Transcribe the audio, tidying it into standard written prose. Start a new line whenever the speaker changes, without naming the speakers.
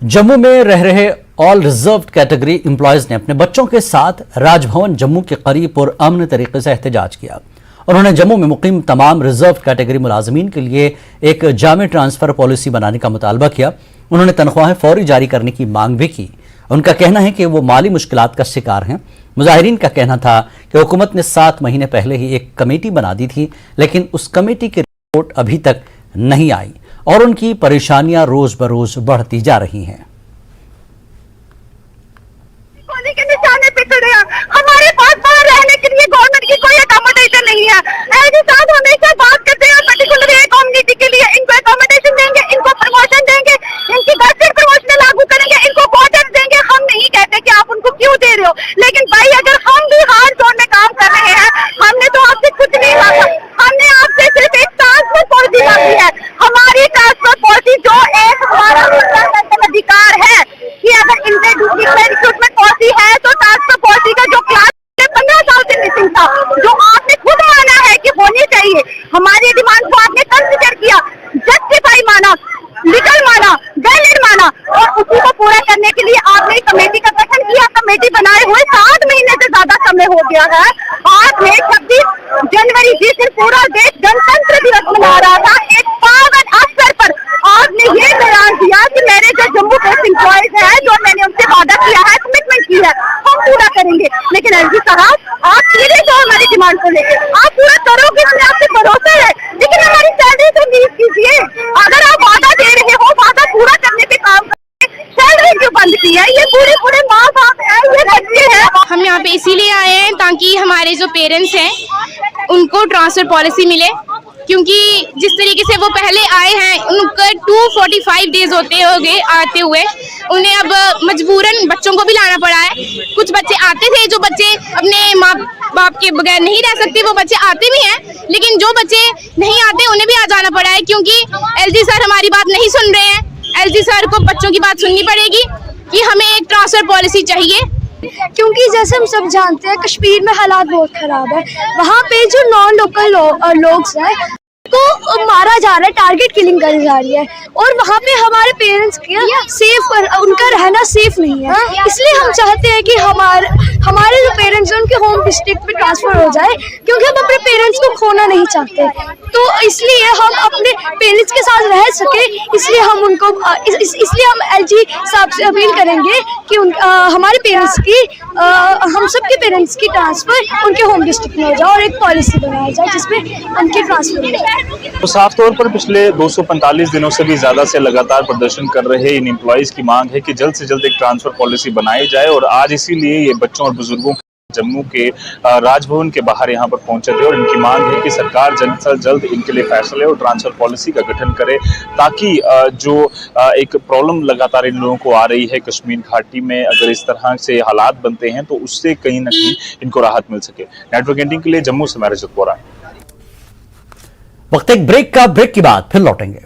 जम्मू में रह रहे ऑल रिजर्व कैटेगरी एम्प्लॉयज ने अपने बच्चों के साथ राजभवन जम्मू के करीब और अमन तरीके से एहतजाज किया। उन्होंने जम्मू में मुकीम तमाम रिजर्व कैटेगरी मुलाजमीन के लिए एक जामे ट्रांसफर पॉलिसी बनाने का मुतालबा किया। उन्होंने तनख्वाहें फौरी जारी करने की मांग भी की। उनका कहना है कि वो माली मुश्किलात का शिकार हैं। मुजाहिरीन का कहना था कि हुकूमत ने 7 महीने पहले ही एक कमेटी बना दी थी, लेकिन उस कमेटी की रिपोर्ट अभी तक नहीं आई और उनकी परेशानियां रोज बरोज बढ़ती जा रही हैं।
के निशाने पे खड़े हैं। हमारे पास बाहर रहने के लिए गवर्नमेंट की कोई अकोमोडेशन नहीं है। एलजी साहब हमेशा बात करते हैं पर्टिकुलर एक कम्युनिटी के लिए इनको अकोमोडेशन देंगे, इनको प्रमोशन देंगे, इनकी गवर्नमेंट प्रमोशन लागू करेंगे, इनको क्वार्टर्स देंगे। हम नहीं कहते कि आप उनको क्यों दे रहे हो, लेकिन भाई अगर हम भी हार जोन में काम कर रहे हैं, हमने तो आपसे कुछ नहीं मांगा, हमने आपसे सिर्फ एक ट्रांसफर पॉलिसी मांगी है। हमारी ट्रांसफर पॉलिसी जो एक हमारा अधिकार है कि अगर इनसे रिक्रूटमेंट पॉलिसी है तो ट्रांसफर पॉलिसी का जो क्लास 15 साल से मिसिंग था, जो आपने खुद माना है कि होनी चाहिए, हमारी डिमांड को आपने कंसिडर किया, जस्टिफाई माना, लीगल माना, वैलिड माना और उसी को पूरा करने के लिए आपने कमेटी का गठन किया। कमेटी बनाए हुए 7 महीने से ज्यादा समय हो गया है। आपने 26 जनवरी जिस दिन पूरा देश गणतंत्र दिवस मना रहा था, एक पावन अवसर पर आपने ये बयान दिया कि मेरे जो जम्मू बेस्ड एम्प्लॉयज है, जो मैंने उनसे वादा किया है, कमिटमेंट की है, हम पूरा करेंगे। लेकिन एलजी साहब आप सीधे जो हमारी डिमांड को लेकर आप पूरा करोगे, हमें आपसे भरोसा है, लेकिन हमारी सैलरी तो मीट कीजिए। अगर आप वादा दे रहे हो, वादा पूरा करने पे काम करें, सैलरी क्यों बंद की है? ये पूरे माँ बाप है, ये बच्चे हैं।
हम यहाँ पे इसीलिए आए हैं ताकि हमारे जो पेरेंट्स हैं उनको ट्रांसफर पॉलिसी मिले, क्योंकि जिस तरीके से वो पहले आए हैं उनका 245 डेज होते हो गए आते हुए, उन्हें अब मजबूरन बच्चों को भी लाना पड़ा है। कुछ बच्चे आते थे, जो बच्चे अपने माँ बाप के बगैर नहीं रह सकते, वो बच्चे आते भी हैं, लेकिन जो बच्चे नहीं आते उन्हें भी आ जाना पड़ा है, क्योंकि एलजी सर हमारी बात नहीं सुन रहे हैं। एलजी सर को बच्चों की बात सुननी पड़ेगी कि हमें एक ट्रांसफर पॉलिसी चाहिए,
क्योंकि जैसे हम सब जानते हैं कश्मीर में हालात बहुत खराब है। वहाँ पे जो नॉन लोकल लोग हैं को मारा जा रहा है, टारगेट किलिंग करी जा रही है, और वहाँ पे हमारे पेरेंट्स के सेफ उनका रहना सेफ नहीं है। इसलिए हम चाहते हैं कि हमारे जो पेरेंट्स हैं उनके होम डिस्ट्रिक्ट में ट्रांसफर हो जाए, क्योंकि हम अपने पेरेंट्स को खोना नहीं चाहते। तो इसलिए हम अपने पेरेंट्स के साथ रह सके, इसलिए हम उनको इसलिए हम एलजी साहब से अपील करेंगे कि हमारे पेरेंट्स की हम सबके पेरेंट्स की ट्रांसफर उनके होम डिस्ट्रिक्ट में हो जाए और एक पॉलिसी बनाया जाए जिसमें उनकी ट्रांसफर हो जाए।
तो साफ तौर पर पिछले 245 दिनों से भी ज्यादा से लगातार प्रदर्शन कर रहे इन एम्प्लॉइज की मांग है कि जल्द से जल्द एक ट्रांसफर पॉलिसी बनाई जाए, और आज इसीलिए ये बच्चों और बुजुर्गों जम्मू के राजभवन के बाहर यहाँ पर पहुंचे थे, और इनकी मांग है कि सरकार जल्द से जल्द इनके लिए फैसले और ट्रांसफर पॉलिसी का गठन करे, ताकि जो एक प्रॉब्लम लगातार इन लोगों को आ रही है कश्मीर घाटी में, अगर इस तरह से हालात बनते हैं तो उससे कहीं ना कहीं इनको राहत मिल सके। नेटवर्क 18 के लिए जम्मू से मैं रजत बोरा।
वक्त एक ब्रेक की बात फिर लौटेंगे।